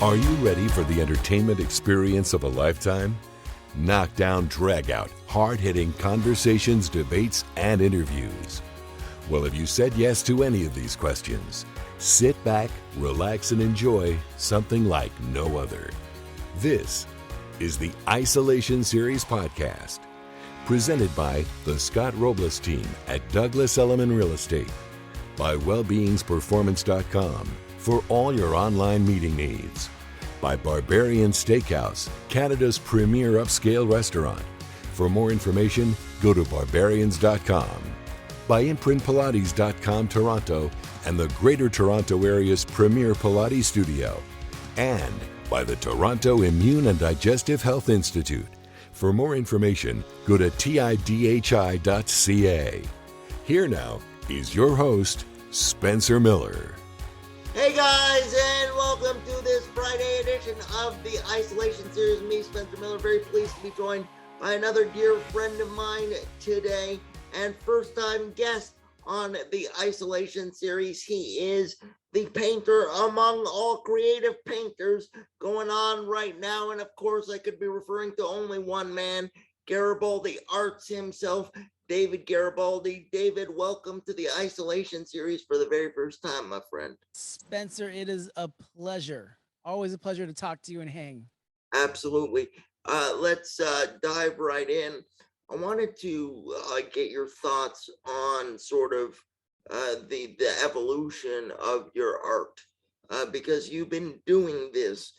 Are you ready for the entertainment experience of a lifetime? Knockdown, drag-out, hard-hitting conversations, debates, and interviews. Well, if you said yes to any of these questions, sit back, relax, and enjoy something like no other. This is the Isolation Series podcast, presented by the Scott Robles team at Douglas Elliman Real Estate, by wellbeingsperformance.com for all your online meeting needs, by Barbarian Steakhouse, Canada's premier upscale restaurant. For more information, go to barbarians.com, by imprintpilates.com Toronto and the Greater Toronto Area's premier Pilates studio, and by the Toronto Immune and Digestive Health Institute. For more information, go to tidhi.ca. Here now is your host, Spencer Miller. Hey guys, and welcome to this Friday edition of the Isolation Series. Me, Spencer Miller, very pleased to be joined by another dear friend of mine today, and first-time guest on the Isolation Series. He is the painter among all creative painters going on right now, and of course I could be referring to only one man, Garibaldi Arts himself, David Garibaldi. David, welcome to the Isolation Series for the very first time, my friend. Spencer, it is a pleasure. Always a pleasure to talk to you and hang. Absolutely. Let's dive right in. I wanted to get your thoughts on sort of the evolution of your art, because you've been doing this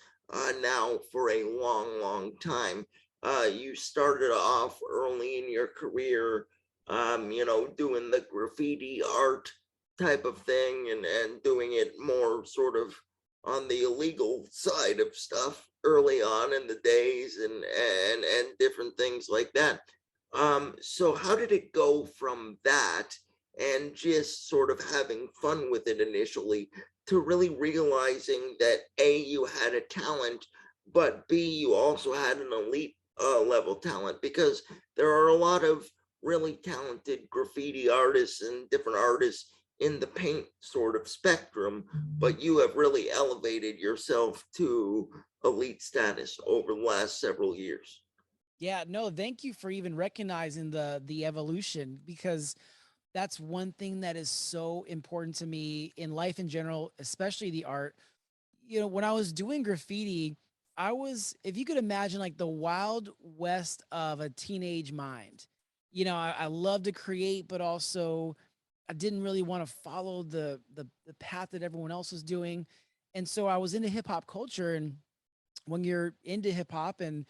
now for a long time. You started off early in your career, doing the graffiti art type of thing and doing it more sort of on the illegal side of stuff early on in the days and different things like that. So how did it go from that and just sort of having fun with it initially to really realizing that A, you had a talent, but B, you also had an elite level talent? Because there are a lot of really talented graffiti artists and different artists in the paint sort of spectrum, but you have really elevated yourself to elite status over the last several years. Yeah, no, thank you for even recognizing the evolution, because that's one thing that is so important to me in life in general, especially the art. When I was doing graffiti, I was, if you could imagine, like the wild west of a teenage mind. I love to create, but also I didn't really want to follow the path that everyone else was doing. And so I was into hip hop culture. And when you're into hip hop and,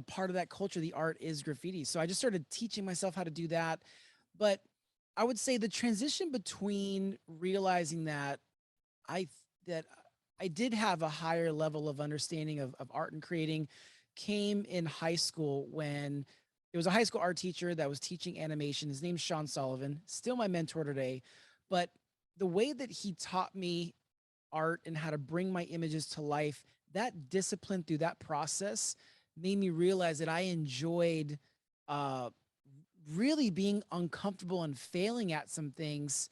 part of that culture, the art is graffiti. So I just started teaching myself how to do that. But I would say the transition between realizing that I did have a higher level of understanding of art and creating came in high school, when it was a high school art teacher that was teaching animation. His name's Sean Sullivan, still my mentor today. But the way that he taught me art and how to bring my images to life, that discipline through that process made me realize that I enjoyed really being uncomfortable and failing at some things.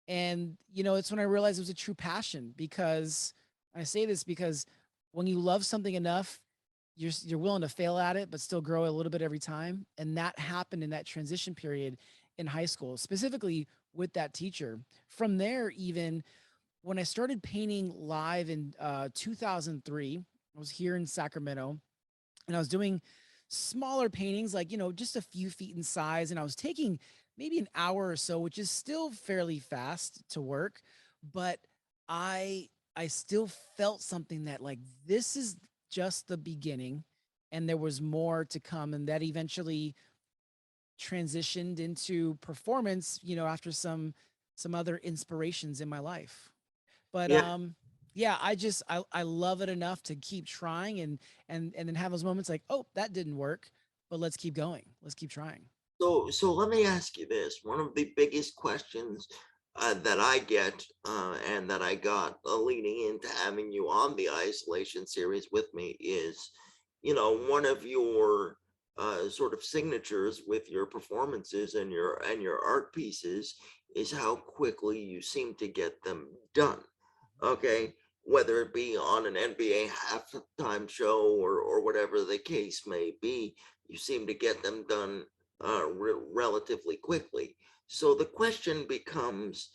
And, it's when I realized it was a true passion, because I say this because when you love something enough, you're willing to fail at it, but still grow a little bit every time. And that happened in that transition period in high school, specifically with that teacher. From there, even when I started painting live in 2003, I was here in Sacramento, and I was doing smaller paintings, like, just a few feet in size. And I was taking maybe an hour or so, which is still fairly fast to work. But I still felt something that, like, this is just the beginning and there was more to come. And that eventually transitioned into performance, after some other inspirations in my life. But Yeah. yeah, I love it enough to keep trying and then have those moments like, oh, that didn't work, but let's keep going. Let's keep trying. So let me ask you this. One of the biggest questions that I get and that I got leading into having you on the Isolation Series with me is, one of your sort of signatures with your performances and your art pieces is how quickly you seem to get them done. Okay. whether it be on an NBA halftime show or whatever the case may be, you seem to get them done relatively quickly. So the question becomes,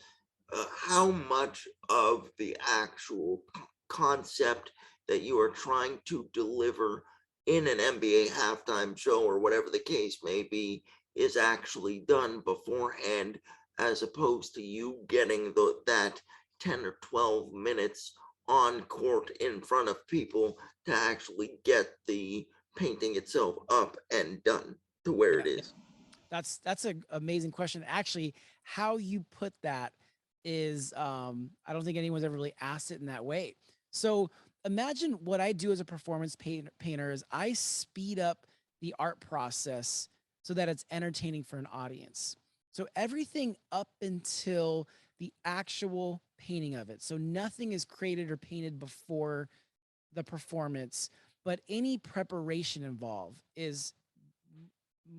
how much of the actual concept that you are trying to deliver in an NBA halftime show or whatever the case may be is actually done beforehand, as opposed to you getting that 10 or 12 minutes on court in front of people to actually get the painting itself up and done to where Yeah, it is. that's an amazing question. Actually, how you put that is, I don't think anyone's ever really asked it in that way. So imagine what I do as a performance painter is I speed up the art process so that it's entertaining for an audience. So everything up until the actual painting of it. So nothing is created or painted before the performance, but any preparation involved is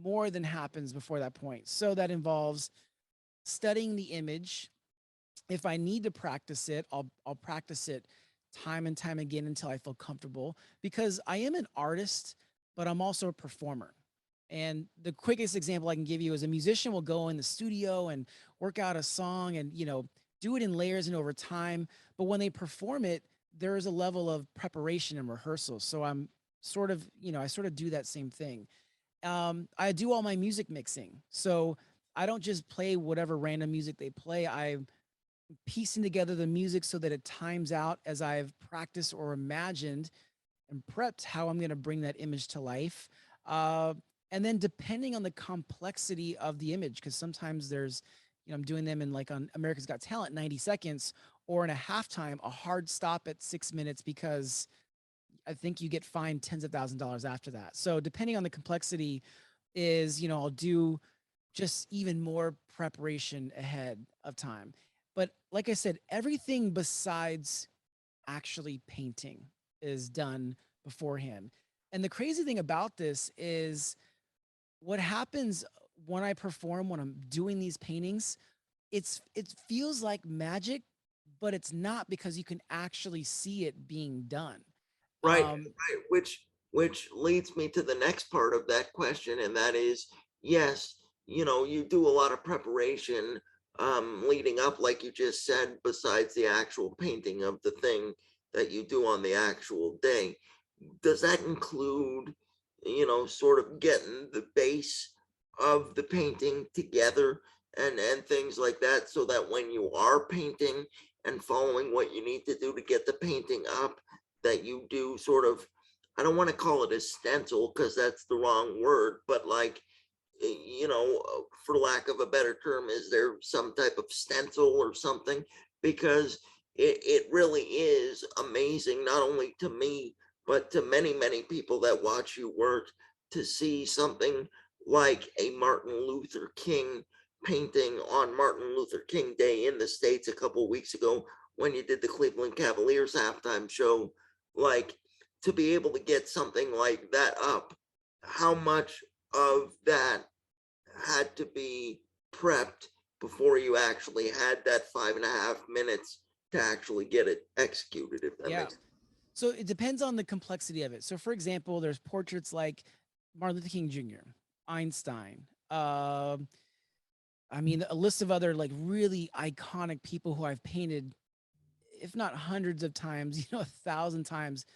more than happens before that point. So that involves studying the image. If I need to practice it, I'll practice it time and time again until I feel comfortable, because I am an artist, but I'm also a performer. And the quickest example I can give you is a musician will go in the studio and work out a song and, do it in layers and over time. But when they perform it, there is a level of preparation and rehearsal. So I'm sort of, I sort of do that same thing. I do all my music mixing. So I don't just play whatever random music they play. I'm piecing together the music so that it times out as I've practiced or imagined and prepped how I'm going to bring that image to life. Uh, and then depending on the complexity of the image, because sometimes there's, I'm doing them in like on America's Got Talent, 90 seconds, or in a halftime, a hard stop at 6 minutes, because I think you get fined tens of thousands of dollars after that. So depending on the complexity is, I'll do just even more preparation ahead of time. But like I said, everything besides actually painting is done beforehand. And the crazy thing about this is what happens when I perform, when I'm doing these paintings, it feels like magic, but it's not, because you can actually see it being done. Right, Um, right. Which leads me to the next part of that question, and that is, yes, you do a lot of preparation leading up, like you just said, besides the actual painting of the thing that you do on the actual day. Does that include, sort of getting the base of the painting together and things like that, so that when you are painting and following what you need to do to get the painting up, that you do sort of, I don't want to call it a stencil because that's the wrong word, but like, for lack of a better term, is there some type of stencil or something? Because it really is amazing, not only to me, but to many, many people that watch you work, to see something like a Martin Luther King painting on Martin Luther King Day in the States a couple of weeks ago when you did the Cleveland Cavaliers halftime show. Like, to be able to get something like that up, how much of that had to be prepped before you actually had that 5.5 minutes to actually get it executed, if that yeah. makes sense. So it depends on the complexity of it. So, for example, there's portraits like Martin Luther King Jr., Einstein. I mean, a list of other like really iconic people who I've painted, if not hundreds of times, 1,000 times.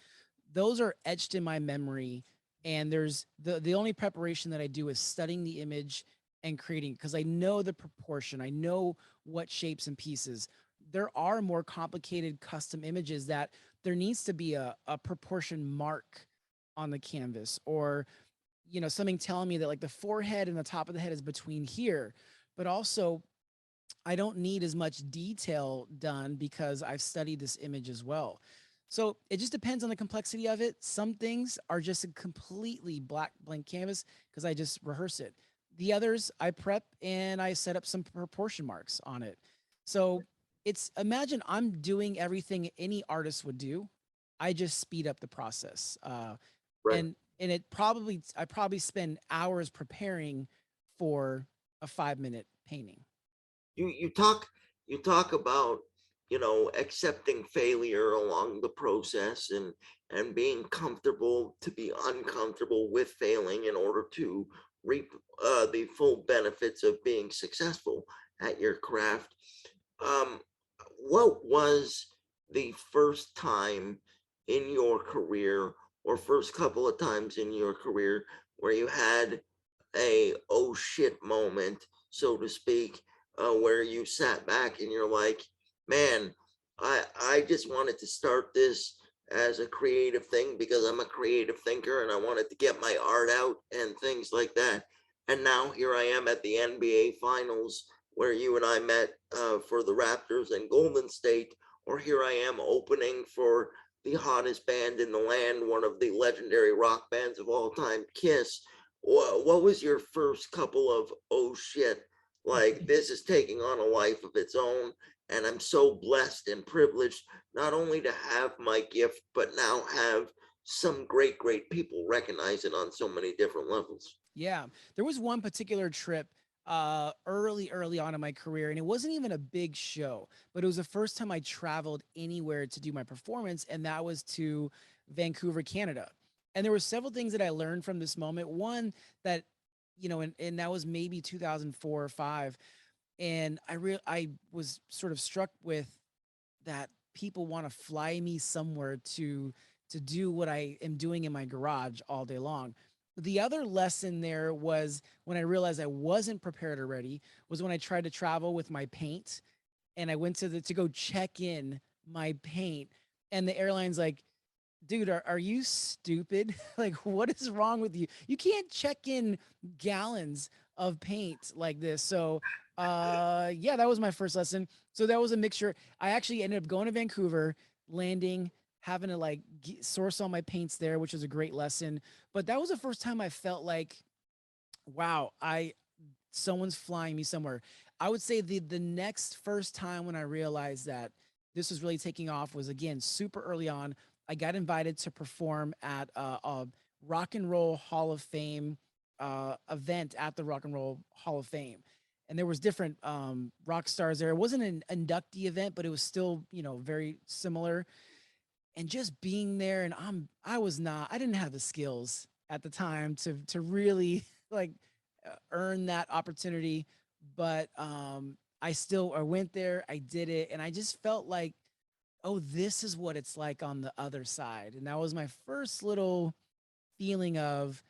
Those are etched in my memory. And there's the only preparation that I do is studying the image and creating, because I know the proportion, I know what shapes and pieces. There are more complicated custom images that there needs to be a proportion mark on the canvas, or something telling me that like the forehead and the top of the head is between here. But also, I don't need as much detail done because I've studied this image as well. So it just depends on the complexity of it. Some things are just a completely blank canvas because I just rehearse it. The others I prep and I set up some proportion marks on it. So it's, imagine I'm doing everything any artist would do. I just speed up the process. Right. And I probably spend hours preparing for a 5-minute painting. You talk about accepting failure along the process, and being comfortable to be uncomfortable with failing in order to reap the full benefits of being successful at your craft. Um, what was the first time in your career, or first couple of times in your career, where you had a oh shit moment, so to speak, where you sat back and you're like, man, I just wanted to start this as a creative thing because I'm a creative thinker and I wanted to get my art out and things like that. And now here I am at the NBA Finals where you and I met for the Raptors and Golden State, or here I am opening for the hottest band in the land, one of the legendary rock bands of all time, Kiss. What was your first couple of oh shit? Like, this is taking on a life of its own, and I'm so blessed and privileged not only to have my gift, but now have some great people recognize it on so many different levels. Yeah. There was one particular trip early on in my career, and it wasn't even a big show, but it was the first time I traveled anywhere to do my performance, and that was to Vancouver, Canada. And there were several things that I learned from this moment. One, that and that was maybe 2004 or 5, and I was sort of struck with that people want to fly me somewhere to do what I am doing in my garage all day long. The other lesson there was when I realized I wasn't prepared or ready, was when I tried to travel with my paint, and I went to go check in my paint, and the airline's like, dude, are you stupid? Like, what is wrong with you? You can't check in gallons of paint like this. So, yeah, that was my first lesson. So that was a mixture. I actually ended up going to Vancouver, landing, having to like source all my paints there, which was a great lesson. But that was the first time I felt like, wow, someone's flying me somewhere. I would say the next first time when I realized that this was really taking off was, again, super early on. I got invited to perform at a Rock and Roll Hall of Fame event at the Rock and Roll Hall of Fame. And there was different rock stars there. It wasn't an inductee event, but it was still, very similar. And just being there, and I didn't have the skills at the time to really like earn that opportunity. But I went there, I did it, and I just felt like, oh, this is what it's like on the other side. And that was my first little feeling of,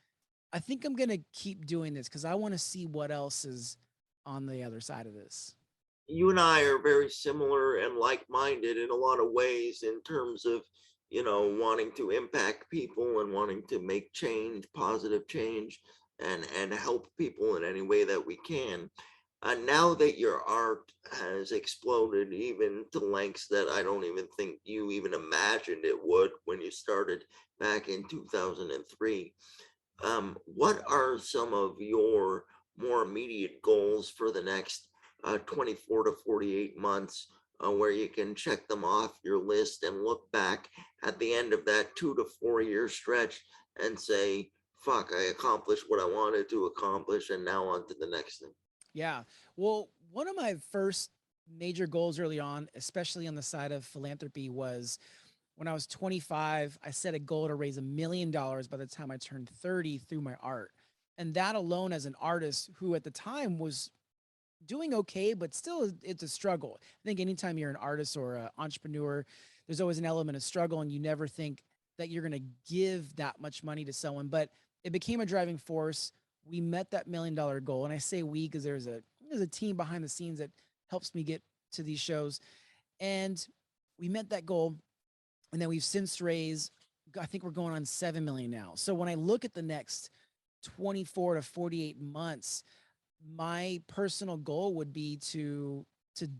I think I'm going to keep doing this because I want to see what else is on the other side of this. You and I are very similar and like-minded in a lot of ways in terms of, wanting to impact people and wanting to make change, positive change, and help people in any way that we can. Now that your art has exploded even to lengths that I don't even think you even imagined it would when you started back in 2003, what are some of your more immediate goals for the next 24 to 48 months, where you can check them off your list and look back at the end of that 2 to 4 year stretch and say, fuck, I accomplished what I wanted to accomplish, and now on to the next thing? Yeah. Well, one of my first major goals early on, especially on the side of philanthropy, was when I was 25, I set a goal to raise $1 million by the time I turned 30 through my art. And that alone, as an artist who at the time was doing okay, but still it's a struggle. I think anytime you're an artist or an entrepreneur, there's always an element of struggle, and you never think that you're going to give that much money to someone. But it became a driving force. We met that $1 million goal, and I say we because there's a team behind the scenes that helps me get to these shows, and we met that goal, and then we've since raised. I think we're going on 7 million now. So when I look at the next 24 to 48 months, my personal goal would be to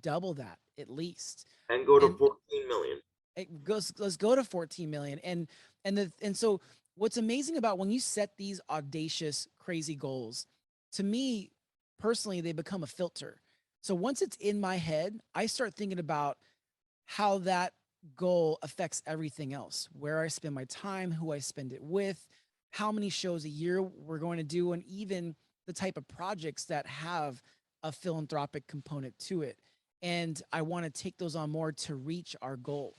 double that at least. And go to And 14 million. it goes let's go to 14 million. And so what's amazing about when you set these audacious crazy goals, to me personally, they become a filter. So once it's in my head, I start thinking about how that goal affects everything else, where I spend my time, who I spend it with, how many shows a year we're going to do, and even the type of projects that have a philanthropic component to it. and I want to take those on more to reach our goal.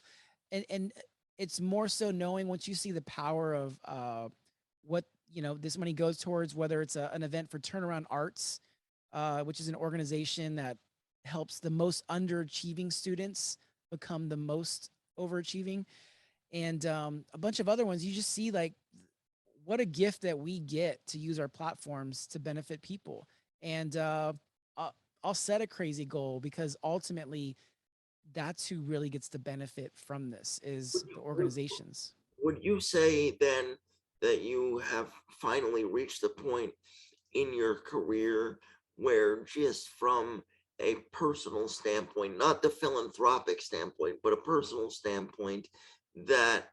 And it's more so knowing once you see the power of what this money goes towards, whether it's an event for Turnaround Arts, which is an organization that helps the most underachieving students become the most overachieving, and a bunch of other ones. You just see like what a gift that we get to use our platforms to benefit people. And I'll, I'll set a crazy goal because ultimately that's who really gets the benefit from this Would is the you, would, organizations. would you say then that you have finally reached the point in your career where just from a personal standpoint, not the philanthropic standpoint, but a personal standpoint, that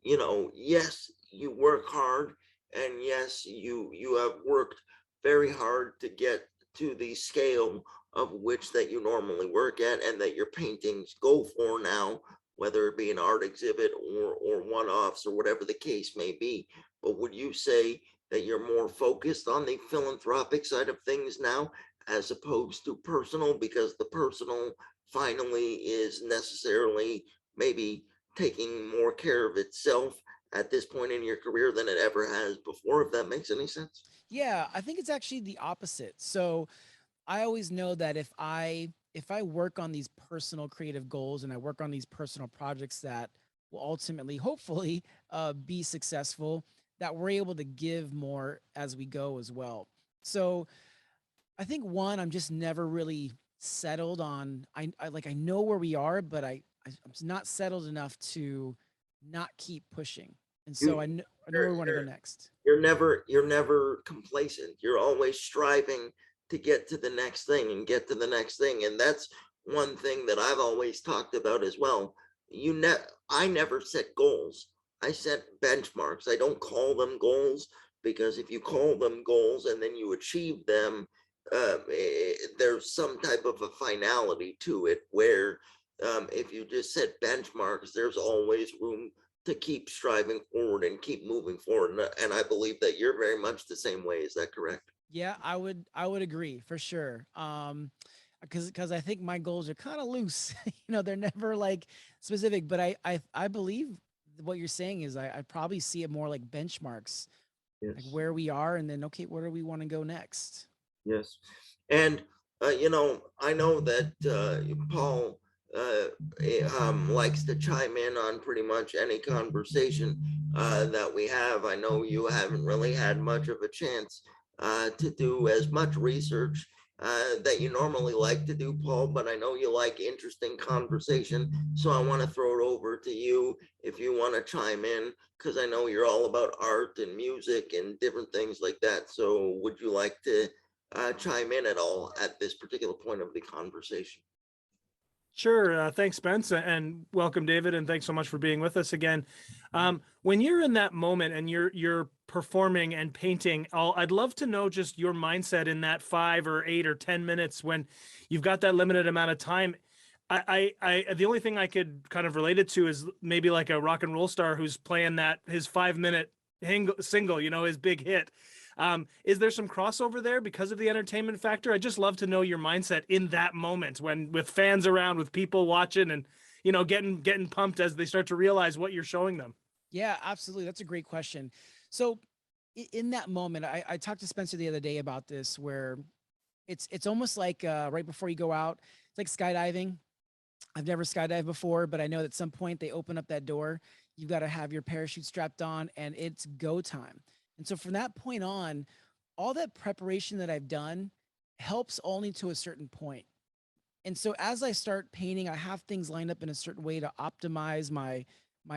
yes, you work hard, and yes, you have worked very hard to get to the scale of which that you normally work at, and that your paintings go for now, whether it be an art exhibit or one-offs or whatever the case may be. But would you say that you're more focused on the philanthropic side of things now as opposed to personal, because the personal finally is necessarily maybe taking more care of itself at this point in your career than it ever has before, if that makes any sense? Yeah, I think it's actually the opposite. So I always know that if I work on these personal creative goals and I work on these personal projects that will ultimately, hopefully, be successful, that we're able to give more as we go as well. So I think one, I'm just never really settled on. I know where we are, but I'm not settled enough to not keep pushing. And so You I know you're, where we want to go you're next. you're never complacent. You're always striving to get to the next thing and get to the next thing. And that's one thing that I've always talked about as well. I never set goals. I set benchmarks. I don't call them goals, because if you call them goals and then you achieve them, there's some type of a finality to it, where if you just set benchmarks, there's always room to keep striving forward and keep moving forward. And I believe that you're very much the same way. Is that correct? Yeah, I would agree for sure. Because I think my goals are kind of loose. They're never like specific, but I believe what you're saying is I probably see it more like benchmarks, like Yes. where we are, and then okay, where do we want to go next? Yes. And, I know that Paul likes to chime in on pretty much any conversation that we have. I know you haven't really had much of a chance to do as much research that you normally like to do, Paul, but I know you like interesting conversation. So I want to throw it over to you if you want to chime in, because I know you're all about art and music and different things like that. So would you like to chime in at all at this particular point of the conversation? Sure. Thanks, Spence, and welcome, David, and thanks so much for being with us again. When you're in that moment and you're performing and painting, I'd love to know just your mindset in that 5 or 8 or 10 minutes when you've got that limited amount of time. The only thing I could kind of relate it to is maybe like a rock and roll star who's playing that his 5 minute single, his big hit. Is there some crossover there because of the entertainment factor? I just love to know your mindset in that moment when with fans around, with people watching and, getting pumped as they start to realize what you're showing them. Yeah, absolutely. That's a great question. So in that moment, I talked to Spencer the other day about this, where it's almost like right before you go out, it's like skydiving. I've never skydived before, but I know that at some point they open up that door. You've got to have your parachute strapped on and it's go time. And so from that point on, all that preparation that I've done helps only to a certain point. And so as I start painting, I have things lined up in a certain way to optimize my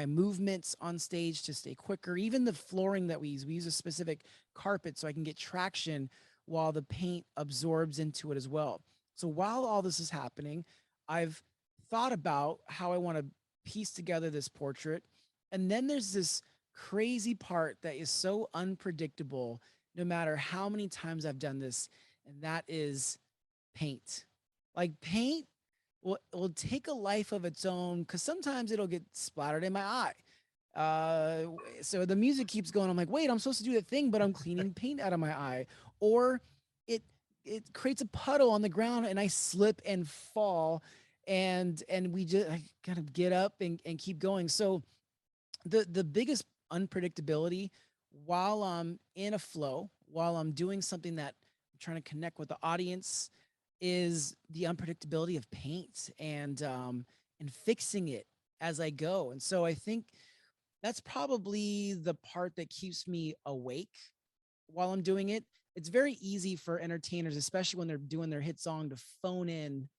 movements on stage to stay quicker. Even the flooring that we use a specific carpet so I can get traction while the paint absorbs into it as well. So while all this is happening, I've thought about how I want to piece together this portrait. And then there's this crazy part that is so unpredictable no matter how many times I've done this, and that is paint. Like paint will take a life of its own because sometimes it'll get splattered in my eye. So the music keeps going. I'm like, wait, I'm supposed to do that thing, but I'm cleaning paint out of my eye. Or it it creates a puddle on the ground, and I slip and fall, and we just I kind of get up and keep going. So the biggest unpredictability while I'm in a flow, while I'm doing something that I'm trying to connect with the audience, is the unpredictability of paint and fixing it as I go. And so I think that's probably the part that keeps me awake while I'm doing it. It's very easy for entertainers, especially when they're doing their hit song, to phone in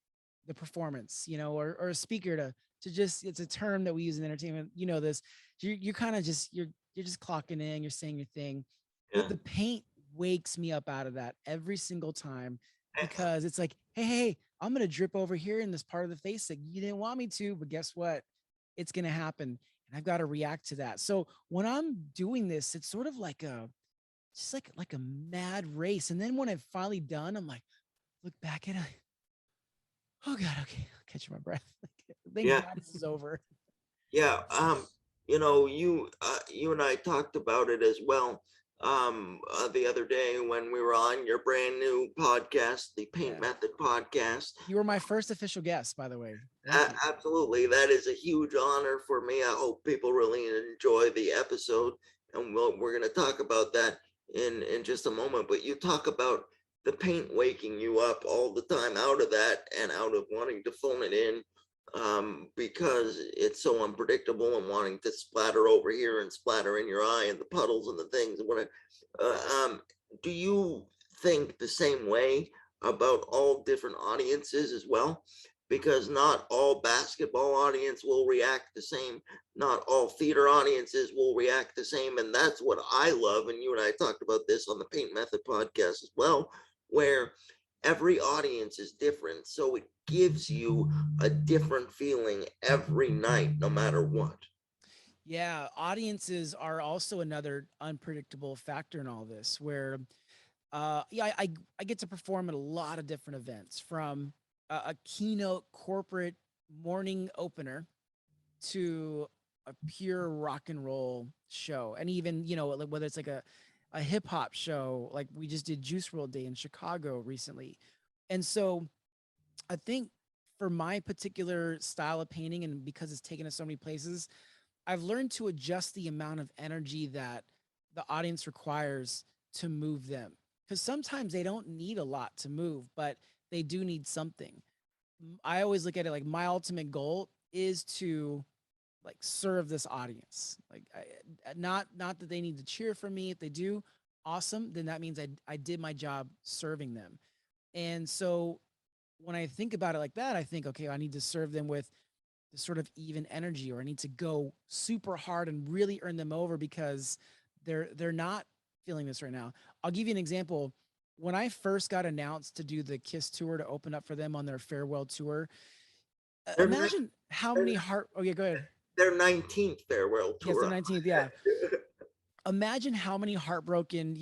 the performance, or a speaker to just, it's a term that we use in entertainment. You know this. You kind of just you're just clocking in, you're saying your thing. Yeah. The paint wakes me up out of that every single time, because it's like, hey, I'm gonna drip over here in this part of the face that you didn't want me to, but guess what? It's gonna happen. And I've got to react to that. So when I'm doing this, it's sort of like a just like a mad race. And then when I've finally done, I'm like, look back at it. Oh God, okay, I'll catch my breath. Thank Yeah. God this is over. Yeah, you and I talked about it as well the other day when we were on your brand new podcast, the Paint Yeah. Method podcast. You were my first official guest, by the way. Thank you. Absolutely, that is a huge honor for me. I hope people really enjoy the episode, and we're going to talk about that in just a moment. But you talk about the paint waking you up all the time out of that and out of wanting to phone it in, because it's so unpredictable, and wanting to splatter over here and splatter in your eye and the puddles and the things and whatever. Do you think the same way about all different audiences as well? Because not all basketball audience will react the same, not all theater audiences will react the same, and that's what I love. And you and I talked about this on the Paint Method podcast as well, where every audience is different, so it gives you a different feeling every night, no matter what. Yeah, audiences are also another unpredictable factor in all this, where yeah, I get to perform at a lot of different events, from a keynote corporate morning opener to a pure rock and roll show. And even, like, whether it's like a hip hop show, like we just did Juice World Day in Chicago recently. And so I think for my particular style of painting, and because it's taken us so many places, I've learned to adjust the amount of energy that the audience requires to move them. Because sometimes they don't need a lot to move, but they do need something. I always look at it like my ultimate goal is to like serve this audience. Like, not that they need to cheer for me. If they do, awesome. Then that means I did my job serving them. And so when I think about it like that, I think, okay, I need to serve them with this sort of even energy, or I need to go super hard and really earn them over, because they're not feeling this right now. I'll give you an example. When I first got announced to do the Kiss tour, to open up for them on their farewell tour, They're not, imagine how they're, many heart. Oh yeah, go ahead. their 19th farewell Yes, the tour. 19th. Yeah. Imagine how many heartbroken,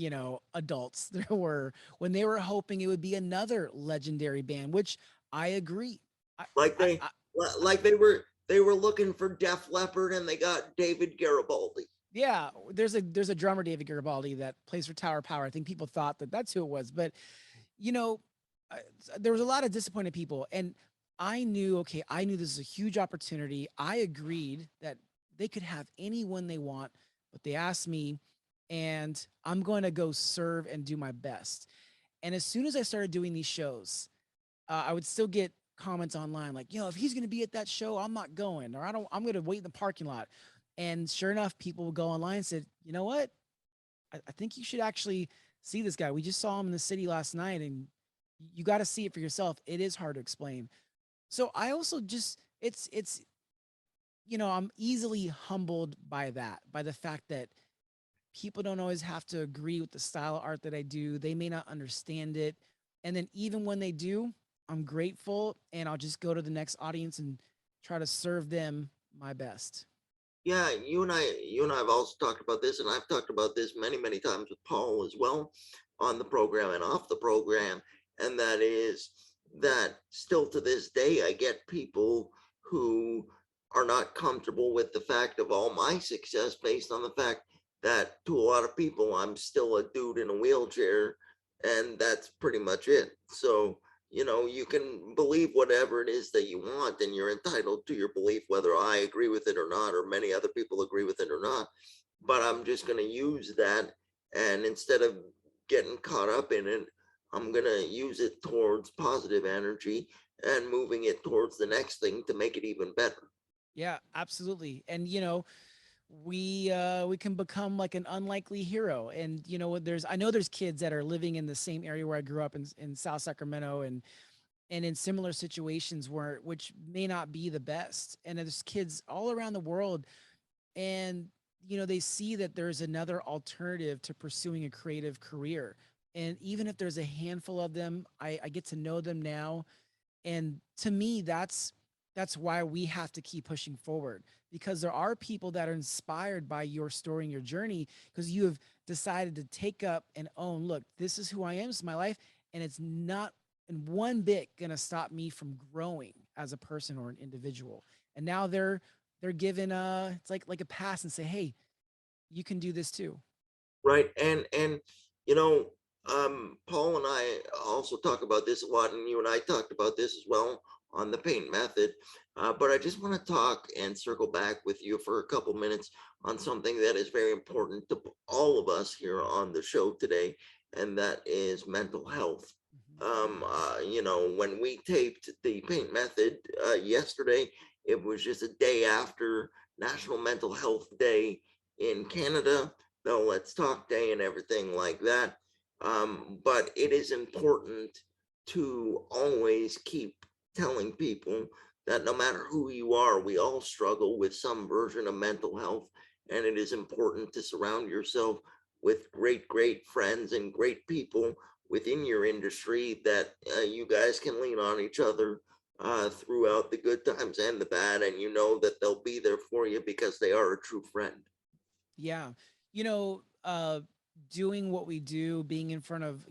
adults there were when they were hoping it would be another legendary band, which I agree. I, like I, they I, like they were looking for Def Leppard, and they got David Garibaldi. yeah, there's a drummer, David Garibaldi, that plays for Tower Power. I think people thought that that's who it was, but you know, uh, there was a lot of disappointed people, and I knew, okay, I knew this is a huge opportunity. I agreed that they could have anyone they want, but they asked me, and I'm going to go serve and do my best. And as soon as I started doing these shows, I would still get comments online like, if he's going to be at that show, I'm not going, or I'm going to wait in the parking lot. And sure enough, people would go online and said, you know what? I think you should actually see this guy. We just saw him in the city last night, and you got to see it for yourself. It is hard to explain. So I also just, I'm easily humbled by that, by the fact that people don't always have to agree with the style of art that I do. They may not understand it. And then even when they do, I'm grateful, and I'll just go to the next audience and try to serve them my best. Yeah, you and I have also talked about this, and I've talked about this many, many times with Paul as well, on the program and off the program. And that is that still to this day, I get people who are not comfortable with the fact of all my success, based on the fact that to a lot of people, I'm still a dude in a wheelchair, and that's pretty much it. So, you can believe whatever it is that you want, and you're entitled to your belief, whether I agree with it or not, or many other people agree with it or not. But I'm just going to use that, and instead of getting caught up in it, I'm going to use it towards positive energy and moving it towards the next thing to make it even better. Yeah, absolutely. And we can become like an unlikely hero. And I know there's kids that are living in the same area where I grew up in South Sacramento, and in similar situations which may not be the best. And there's kids all around the world, and they see that there's another alternative to pursuing a creative career. And even if there's a handful of them, I get to know them now. And to me, that's why we have to keep pushing forward, because there are people that are inspired by your story and your journey, because you have decided to take up and own, look, this is who I am, this is my life, and it's not in one bit gonna stop me from growing as a person or an individual. And now they're given it's like a pass and say, hey, you can do this too. Right. And you know, Paul and I also talk about this a lot, and you and I talked about this as well on the paint method. But I just want to talk and circle back with you for a couple minutes on something that is very important to all of us here on the show today, and that is mental health. Mhm. When we taped the paint method yesterday, it was just a day after National Mental Health Day in Canada, the Let's Talk Day and everything like that. But it is important to always keep telling people that no matter who you are, we all struggle with some version of mental health. And it is important to surround yourself with great, great friends and great people within your industry that you guys can lean on each other throughout the good times and the bad. And you know that they'll be there for you because they are a true friend. Yeah. You know, uh, Doing what we do, being in front of,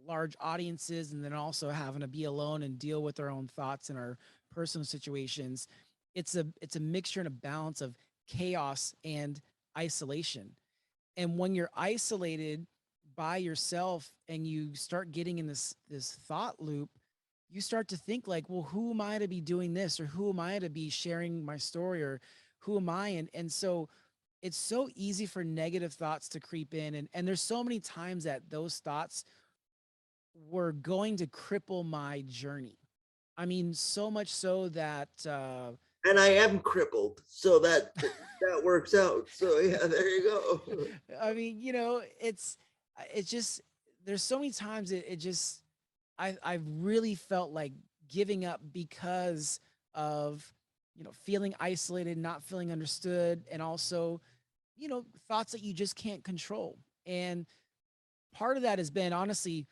large audiences, and then also having to be alone and deal with our own thoughts and our personal situations. It's a mixture and a balance of chaos and isolation. And when you're isolated by yourself and you start getting in this thought loop, you start to think like, well, who am I to be doing this, or who am I to be sharing my story, or who am I? And so it's so easy for negative thoughts to creep in, and there's so many times that those thoughts were going to cripple my journey. I mean, so much so that And I am crippled, so that works out. So yeah, there you go. I mean, it's just, there's so many times it just, I've really felt like giving up because of feeling isolated, not feeling understood, and also thoughts that you just can't control. And part of that has been, honestly,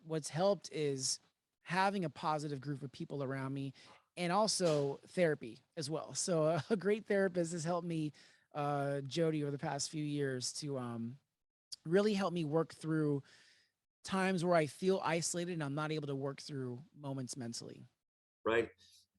what's helped is having a positive group of people around me, and also therapy as well. So a great therapist has helped me, Jody, over the past few years to really help me work through times where I feel isolated and I'm not able to work through moments mentally. Right.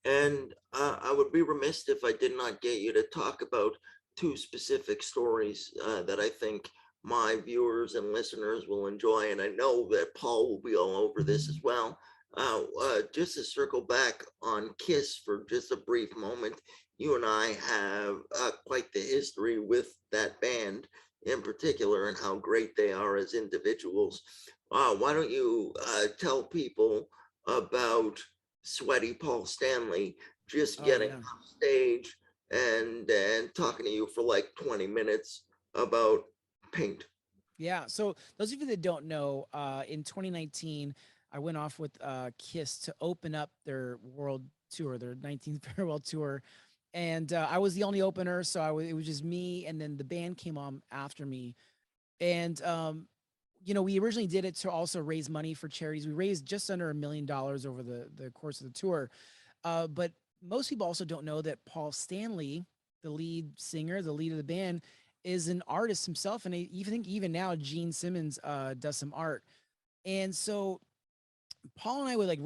And I would be remiss if I did not get you to talk about two specific stories that I think my viewers and listeners will enjoy. And I know that Paul will be all over this as well. Just to circle back on Kiss for just a brief moment, you and I have quite the history with that band in particular and how great they are as individuals. Why don't you tell people about sweaty Paul Stanley just Oh getting yeah. off stage and talking to you for like 20 minutes about paint. Yeah. So those of you that don't know, in 2019, I went off with Kiss to open up their world tour, their 19th farewell tour, and I was the only opener, so it was just me, and then the band came on after me, and we originally did it to also raise money for charities. We raised just under $1 million over the course of the tour, but most people also don't know that Paul Stanley, the lead singer, the lead of the band, is an artist himself. And I even think even now Gene Simmons does some art. And so Paul and I would like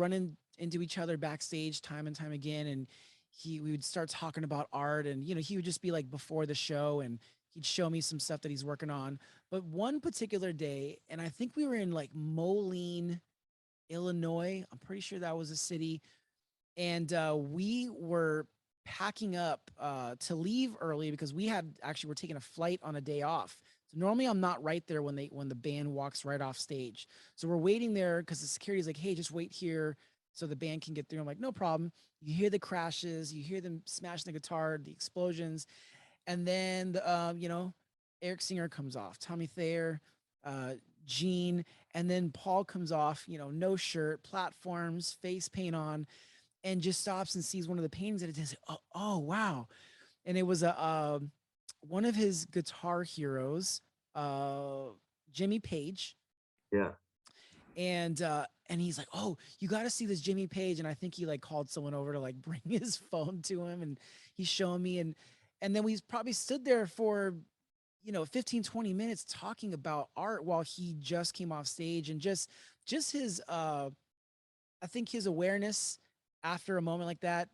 into each other backstage time and time again. And we would start talking about art, and he would just be like before the show, and He'd show me some stuff that he's working on. But one particular day, and I think we were in like Moline, Illinois. I'm pretty sure that was a city. And we were packing up to leave early because we're taking a flight on a day off. So normally I'm not right there when the band walks right off stage. So we're waiting there because the security's like, hey, just wait here so the band can get through. I'm like, no problem. You hear the crashes, you hear them smashing the guitar, the explosions, and then Eric Singer comes off, Tommy Thayer, Gene, and then Paul comes off, no shirt, platforms, face paint on, and just stops and sees one of the paintings that it says, oh wow. And it was one of his guitar heroes, Jimmy Page. Yeah. And he's like, oh, you got to see this Jimmy Page. And I think he like called someone over to like bring his phone to him, and he's showing me. And then we probably stood there for 15, 20 minutes talking about art while he just came off stage, and just his I think his awareness after a moment like that.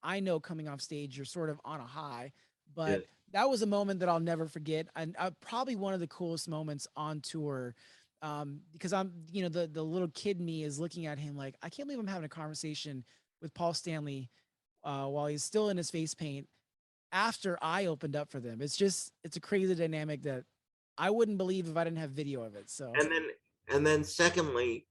I know coming off stage you're sort of on a high, but Yes. that was a moment that I'll never forget, and probably one of the coolest moments on tour, because I'm the little kid me is looking at him like, I can't believe I'm having a conversation with Paul Stanley while he's still in his face paint after I opened up for them. It's a crazy dynamic that I wouldn't believe if I didn't have video of it. So And then secondly,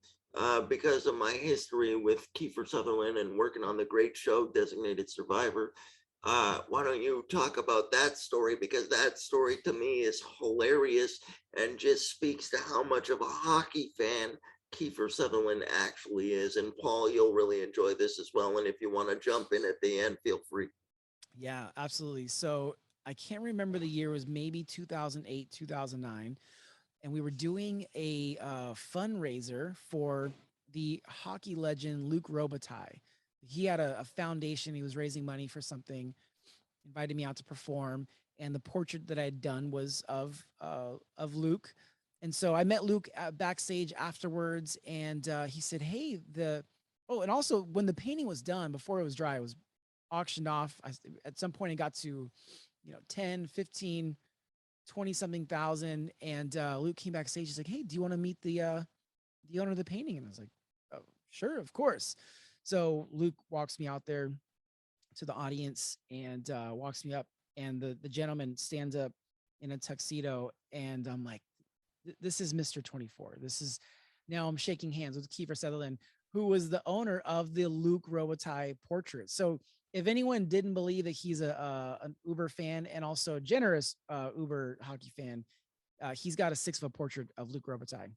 because of my history with Kiefer Sutherland and working on the great show Designated Survivor, why don't you talk about that story? Because that story to me is hilarious and just speaks to how much of a hockey fan Kiefer Sutherland actually is. And Paul, you'll really enjoy this as well. And if you want to jump in at the end, feel free. yeah, absolutely. So I can't remember the year, it was maybe 2008, 2009. And we were doing a fundraiser for the hockey legend Luc Robitaille. He had a foundation. He was raising money for something, invited me out to perform. And the portrait that I had done was of Luc. And so I met Luc backstage afterwards, and he said, hey, and also when the painting was done, before it was dry, it was auctioned off. At some point it got to 10, 15, 20 something thousand, and Luc came backstage. He's like, hey, do you want to meet the owner of the painting? And I was like, oh, sure, of course. So Luc walks me out there to the audience and walks me up, and the gentleman stands up in a tuxedo, and I'm like, this is Mr. 24. Now I'm shaking hands with Kiefer Sutherland, who was the owner of the Luc Robitaille portrait. So if anyone didn't believe that he's an Uber fan and also a generous Uber hockey fan, he's got a 6-foot portrait of Luc Robitaille.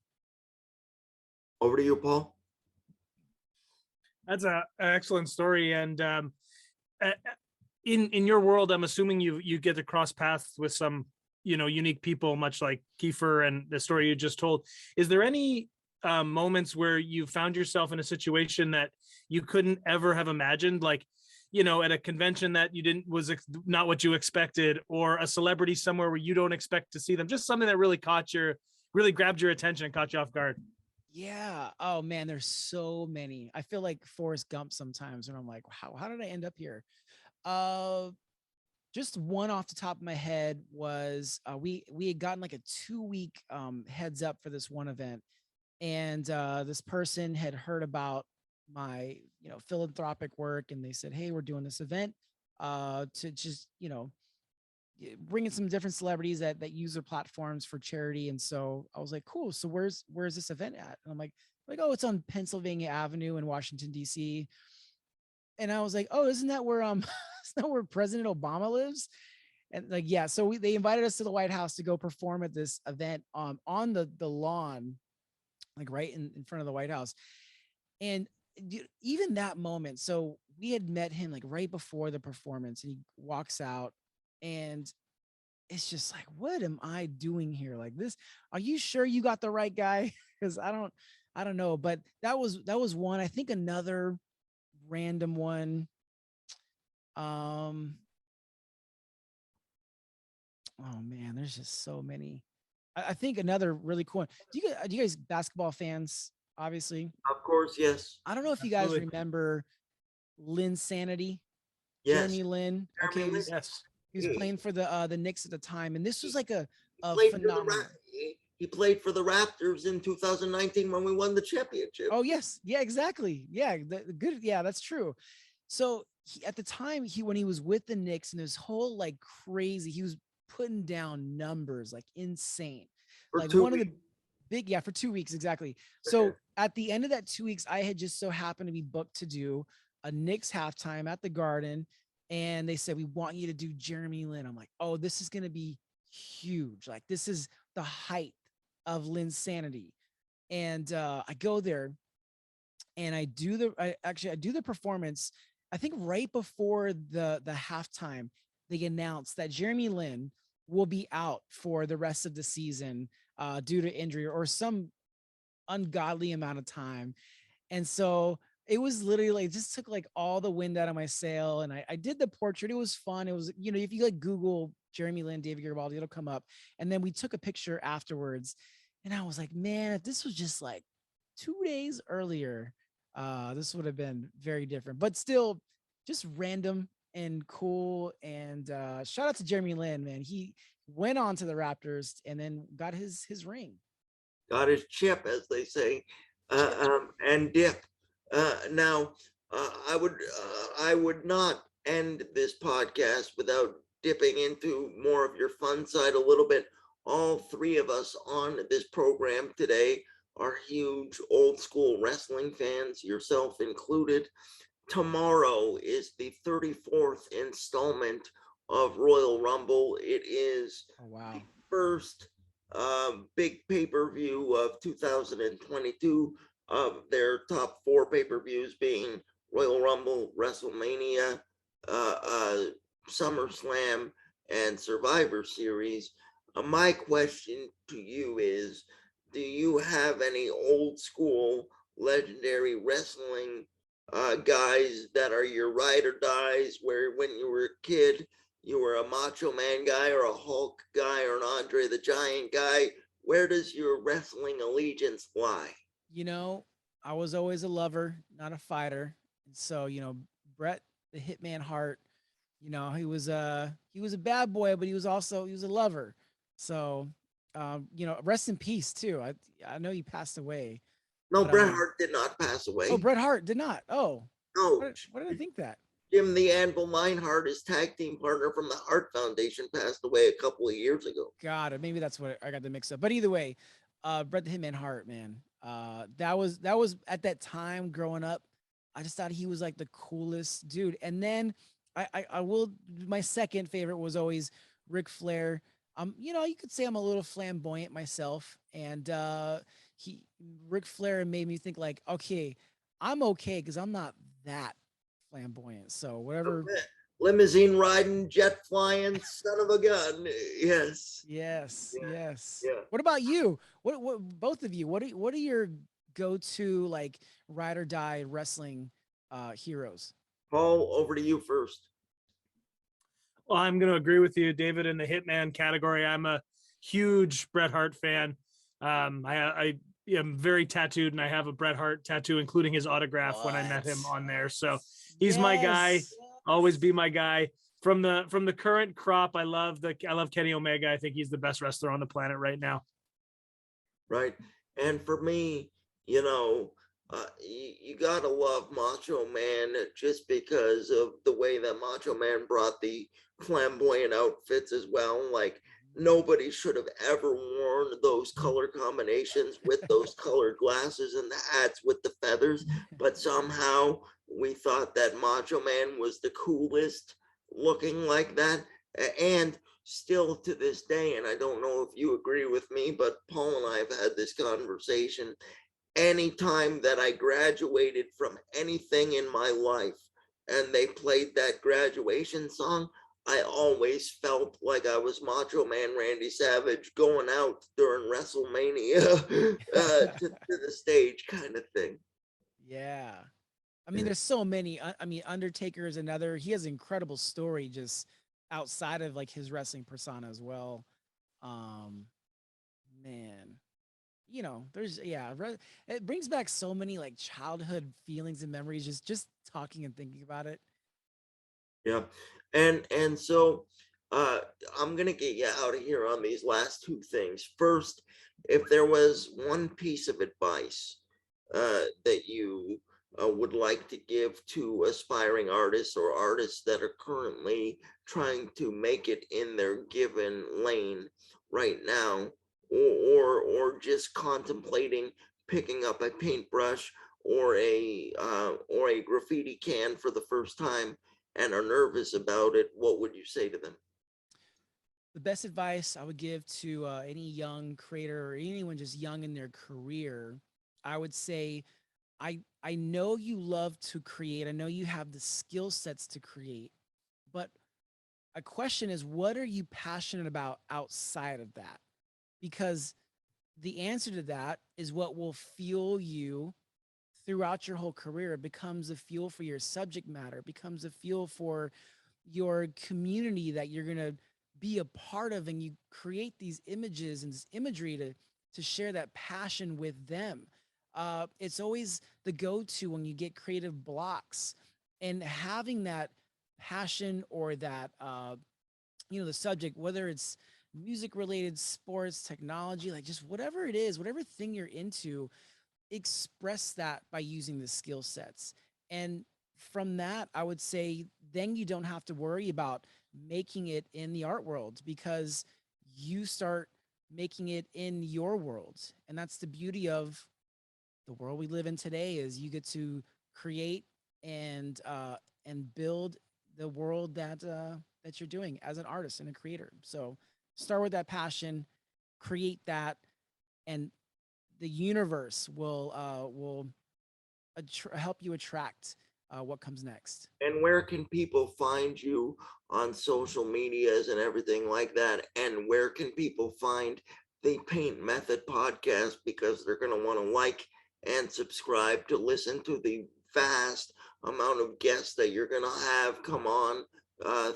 Over to you, Paul. That's an excellent story. And in your world, I'm assuming you get to cross paths with some unique people, much like Kiefer and the story you just told. Is there any moments where you found yourself in a situation that you couldn't ever have imagined, like at a convention that was not what you expected, or a celebrity somewhere where you don't expect to see them, just something that really grabbed your attention and caught you off guard? Yeah. Oh man, there's so many. I feel like Forrest Gump sometimes when I'm like, how did I end up here? Just one off the top of my head was we had gotten like a 2-week heads up for this one event, and this person had heard about my philanthropic work, and they said, hey, we're doing this event to just bring in some different celebrities that use their platforms for charity. And so I was like, cool, so where's this event at? And I'm like, oh, it's on Pennsylvania Avenue in Washington DC. And I was like, oh, isn't that where isn't that where President Obama lives? And like, yeah, so they invited us to the White House to go perform at this event on the lawn, like right in front of the White House. And even that moment, so we had met him like right before the performance, and he walks out, and it's just like, what am I doing here? Like this, are you sure you got the right guy? Because I don't know. But that was one. I think another random one. Oh man, there's just so many. I think another really cool one. Do you guys basketball fans? Obviously, Of course, yes. I don't know if you guys Absolutely. remember Lynn Sanity, Yes. Jeremy Lin. Jeremy Okay, Lin. Yes. He was playing for the Knicks at the time, and this was like a played for phenomenal. he played for the Raptors in 2019 when we won the championship. Oh yes, yeah, exactly. Yeah, good. Yeah, that's true. So at the time, when he was with the Knicks and this whole like crazy, he was putting down numbers like insane. For Like two one of the weeks. big, yeah, for 2 weeks exactly. So at the end of that 2 weeks, I had just so happened to be booked to do a Knicks halftime at the Garden, and they said we want you to do Jeremy Lin. I'm like, oh, this is gonna be huge. Like this is the height of Lin's sanity. And I go there and I do the performance. I think right before the halftime, they announced that Jeremy Lin will be out for the rest of the season due to injury or some ungodly amount of time. And so it was literally like, it just took like all the wind out of my sail. And I did the portrait. It was fun. It was, if you like Google Jeremy Lin, David Garibaldi, it'll come up. And then we took a picture afterwards. And I was like, man, if this was just like 2 days earlier, this would have been very different, but still just random and cool. And shout out to Jeremy Lin, man. He went on to the Raptors and then got his ring. Got his chip, as they say, and dip. Now, I would not end this podcast without dipping into more of your fun side a little bit. All three of us on this program today are huge old school wrestling fans, yourself included. Tomorrow is the 34th installment of Royal Rumble. It is the first big pay-per-view of 2022 of their top four pay-per-views being Royal Rumble, WrestleMania, SummerSlam, and Survivor Series. My question to you is, do you have any old school legendary wrestling guys that are your ride or dies, where when you were a kid, you were a Macho Man guy or a Hulk guy or an Andre the Giant guy? Where does your wrestling allegiance lie? I was always a lover, not a fighter. And so, Bret the Hitman Hart, he was a bad boy, but he was a lover. So, rest in peace too. I know he passed away. No, But, Bret Hart did not pass away. Oh, Bret Hart did not. Oh, No, what did I think that? Jim the Anvil Meinhardt, his tag team partner from the Hart Foundation, passed away a couple of years ago. God, maybe that's what I got the mix up. But either way, Bret the Hitman Hart, man. That was at that time growing up. I just thought he was like the coolest dude. And then I will, my second favorite was always Ric Flair. You could say I'm a little flamboyant myself, and Ric Flair made me think like, okay, I'm okay because I'm not that flamboyant. So whatever. Limousine riding, jet flying, son of a gun. Yes. Yes. Yeah. Yes. Yeah. What about you? What both of you? What are your go-to like ride or die wrestling heroes? Paul, over to you first. Well, I'm going to agree with you, David, in the Hitman category. I'm a huge Bret Hart fan. I am very tattooed, and I have a Bret Hart tattoo, including his autograph when I met him on there. So he's my guy. Always be my guy. From the current crop, I love Kenny Omega. I think he's the best wrestler on the planet right now. Right. And for me, you gotta love Macho Man just because of the way that Macho Man brought the flamboyant outfits as well. Like, nobody should have ever worn those color combinations with those colored glasses and the hats with the feathers, but somehow we thought that Macho Man was the coolest looking like that. And still to this day, and I don't know if you agree with me, but Paul and I have had this conversation. Anytime that I graduated from anything in my life and they played that graduation song, I always felt like I was Macho Man Randy Savage going out during WrestleMania to the stage kind of thing. Yeah. I mean, there's so many. I mean, Undertaker is another. He has an incredible story just outside of like his wrestling persona as well. Man, it brings back so many like childhood feelings and memories just talking and thinking about it. Yeah. And so Uh, I'm gonna get you out of here on these last two things. First, if there was one piece of advice that you would like to give to aspiring artists or artists that are currently trying to make it in their given lane right now, or just contemplating picking up a paintbrush or a graffiti can for the first time and are nervous about it, what would you say to them? The best advice I would give to any young creator or anyone just young in their career, I would say, I know you love to create. I know you have the skill sets to create, but a question is, what are you passionate about outside of that? Because the answer to that is what will fuel you throughout your whole career. It becomes a fuel for your subject matter, it becomes a fuel for your community that you're going to be a part of, and you create these images and this imagery to share that passion with them. It's always the go-to when you get creative blocks, and having that passion or that the subject, whether it's music related, sports, technology, like just whatever it is, whatever thing you're into, express that by using the skill sets. And from that, I would say then you don't have to worry about making it in the art world, because you start making it in your world. And that's the beauty of the world we live in today, is you get to create and build the world that you're doing as an artist and a creator. So start with that passion, create that, and the universe will help you attract what comes next. And where can people find you on social medias and everything like that? And where can people find the Paint Method podcast? Because they're going to want to like and subscribe to listen to the vast amount of guests that you're going to have come on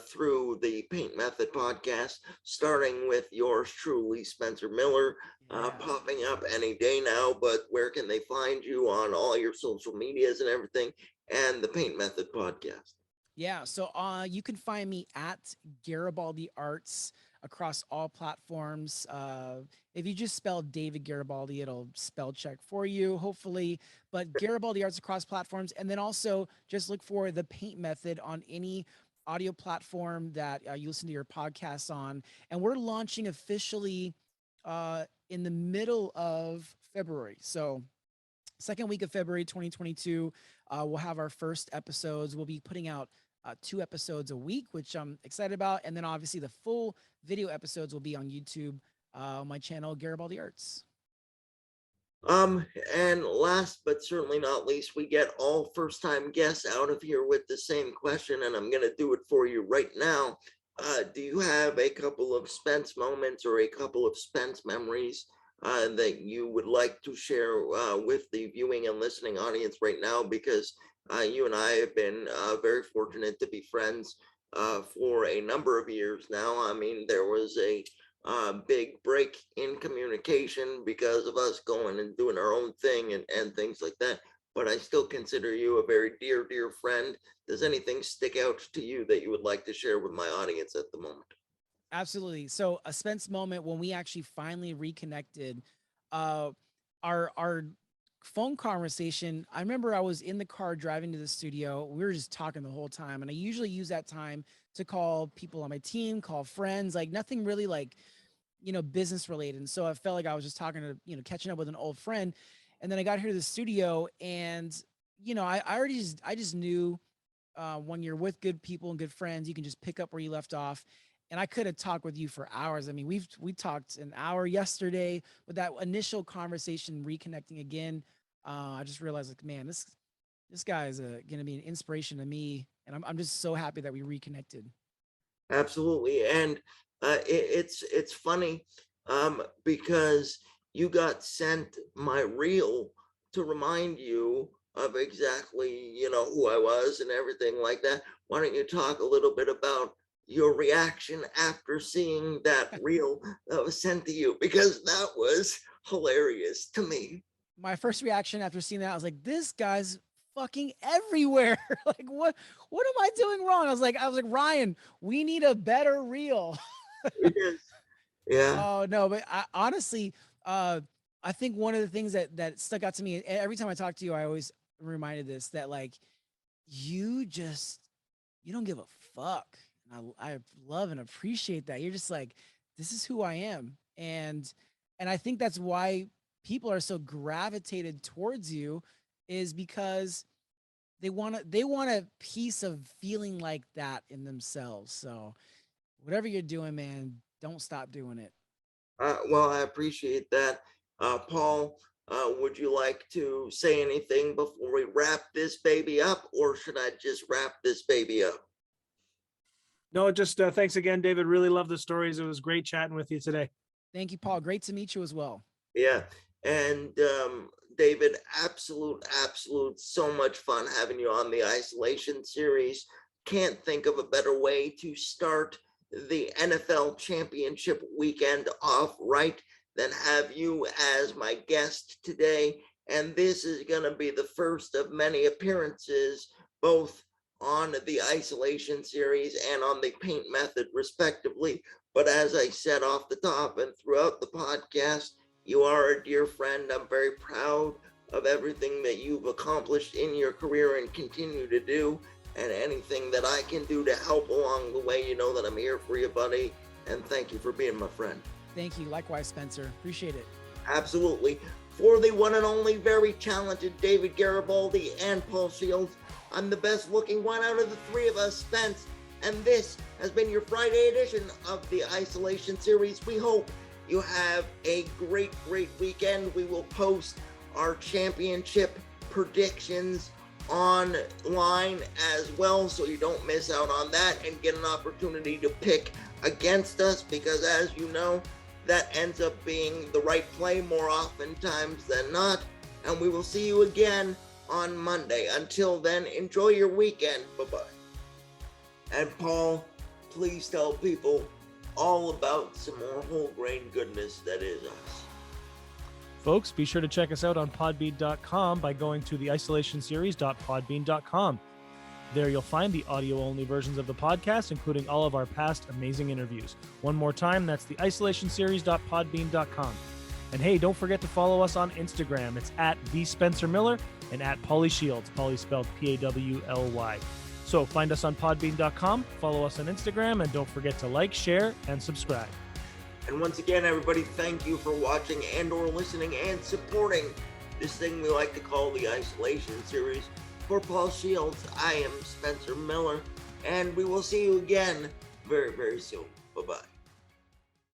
through the Paint Method podcast, starting with yours truly, Spencer Miller, Yeah. popping up any day now. But where can they find you on all your social medias and everything? And the Paint Method podcast? Yeah, so you can find me at Garibaldi Arts across all platforms. If you just spell David Garibaldi, it'll spell check for you, hopefully. But Garibaldi Arts across platforms, and then also just look for the Paint Method on any audio platform that you listen to your podcasts on. And we're launching officially in the middle of February. So second week of February 2022, we'll have our first episodes. We'll be putting out 2 episodes a week, which I'm excited about. And then obviously the full video episodes will be on YouTube, on my channel, Garibaldi Arts. And last but certainly not least, we get all first-time guests out of here with the same question, and I'm gonna do it for you right now. Do you have a couple of Spence moments or a couple of Spence memories that you would like to share with the viewing and listening audience right now? Because you and I have been very fortunate to be friends for a number of years now. I mean, there was a big break in communication because of us going and doing our own thing and things like that. But I still consider you a very dear, dear friend. Does anything stick out to you that you would like to share with my audience at the moment? Absolutely. So a Spence moment when we actually finally reconnected, uh, our phone conversation. I remember I was in the car driving to the studio. We were just talking the whole time, and I usually use that time to call people on my team, call friends, like nothing really like business related. And so I felt like I was just talking to catching up with an old friend. And then I got here to the studio, and I just knew when you're with good people and good friends, you can just pick up where you left off. And I could have talked with you for hours. I mean, we talked an hour yesterday, but that initial conversation, reconnecting again, I just realized, like, man, this guy is going to be an inspiration to me, and I'm just so happy that we reconnected. Absolutely. And it's funny because you got sent my reel to remind you of exactly, who I was and everything like that. Why don't you talk a little bit about your reaction after seeing that reel that was sent to you? Because that was hilarious to me. My first reaction after seeing that, I was like, this guy's fucking everywhere. Like, what am I doing wrong? I was like, Ryan, we need a better reel. It is. Yeah. Oh no, but honestly, I think one of the things that stuck out to me, every time I talk to you, I always reminded this, that like you don't give a fuck. And I love and appreciate that. You're just like, this is who I am. And I think that's why people are so gravitated towards you, is because they want a piece of feeling like that in themselves. So whatever you're doing, man, don't stop doing it. Well, I appreciate that. Paul, would you like to say anything before we wrap this baby up, or should I just wrap this baby up? No, just thanks again, David. Really love the stories. It was great chatting with you today. Thank you, Paul. Great to meet you as well. Yeah. And David, absolute, so much fun having you on the isolation series. Can't think of a better way to start the NFL championship weekend off right than have you as my guest today. And this is going to be the first of many appearances, both on the isolation series and on the paint method, respectively. But as I said off the top and throughout the podcast, you are a dear friend. I'm very proud of everything that you've accomplished in your career and continue to do. And anything that I can do to help along the way, you know that I'm here for you, buddy. And thank you for being my friend. Thank you. Likewise, Spencer. Appreciate it. Absolutely. For the one and only very talented David Garibaldi and Paul Shields, I'm the best looking one out of the three of us, Spence. And this has been your Friday edition of the Isolation Series. We hope you have a great weekend. We will post our championship predictions online as well, so you don't miss out on that and get an opportunity to pick against us, because as you know, that ends up being the right play more oftentimes than not. And we will see you again on Monday. Until then, enjoy your weekend. Bye-bye. And Paul, please tell people all about some more whole grain goodness that is us. Folks, be sure to check us out on podbean.com by going to theisolationseries.podbean.com. There you'll find the audio-only versions of the podcast, including all of our past amazing interviews. One more time, that's theisolationseries.podbean.com. And hey, don't forget to follow us on Instagram. It's at @thespencermiller and at Pauly Shields, Pauly spelled Pawly. So find us on podbean.com, follow us on Instagram, and don't forget to like, share, and subscribe. And once again, everybody, thank you for watching and or listening and supporting this thing we like to call the Isolation Series. For Paul Shields, I am Spencer Miller, and we will see you again very soon. Bye-bye.